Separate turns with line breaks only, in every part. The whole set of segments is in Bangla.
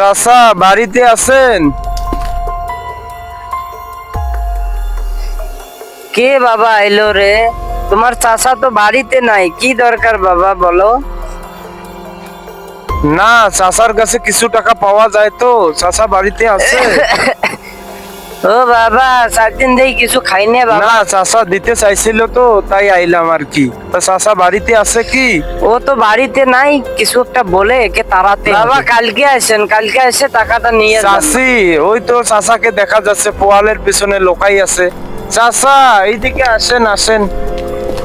চাচা বাড়িতে আছেন?
কে বাবা এলো রে? তোমার চাচা তো বাড়িতে নাই, কি দরকার বাবা বলো?
না, চাচার কাছে কিছু টাকা পাওয়া যায় তো, চাচা বাড়িতে আছে?
ও বাবা, 4 দিন ধরে কিছু খাই না বাবা।
না, চাচা দিতে চাইছিল তো তাই আইলাম আর কি। তা চাচা বাড়িতে আছে কি?
ও তো বাড়িতে নাই, কিছু একটা বলে একে তাড়াতে বাবা। কালকে আসেন, কালকে এসে টাকাটা নিয়ে যান।
চাচি, ওই তো চাচাকে দেখা যাচ্ছে পোয়ালের পিছনে লোকাই আছে। চাচা এইদিকে আসেন আসেন।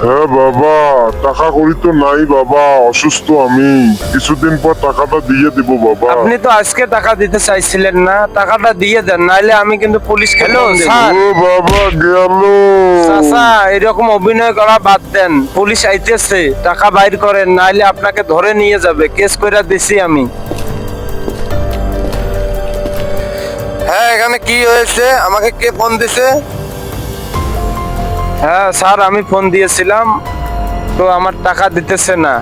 হ্যাঁ বাবা, টাকা করি তো নাই বাবা, অসুস্থ আমি। কিছুদিন পর টাকাটা দিয়ে দেবো বাবা।
আপনি তো আজকে টাকা দিতে চাইছিলেন না, টাকাটা দিয়ে দেন, নাইলে আমি কিন্তু পুলিশকে ফোন দেব।
ও বাবা গেল।
চাচা এরকম অভিনয় করা বাদ দেন, পুলিশ আইতেছে, টাকা বাইর করেন, নাইলে আপনাকে ধরে নিয়ে যাবে, কেস কইরা দিছি আমি। হ্যাঁ, এখানে কি হয়েছে? আমাকে কে ফোন দিছে? হ্যাঁ স্যার, আমি ফোন দিয়েছিলাম, তো আমার টাকা দিতেছে না।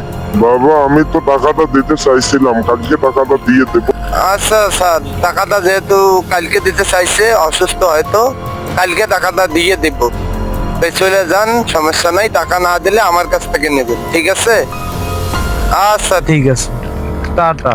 বাবা আমি তো টাকাটা দিতে চাইছিলাম, কালকে টাকাটা দিয়ে দেবো।
আচ্ছা স্যার, টাকাটা যেহেতু কালকে দিতে চাইছে, অসুস্থ হয়তো, কালকে টাকাটা দিয়ে দিব। তাই চলে যান, সমস্যা নাই, টাকা না দিলে আমার কাছ থেকে নেবেন, ঠিক আছে? আচ্ছা ঠিক আছে, টাটা।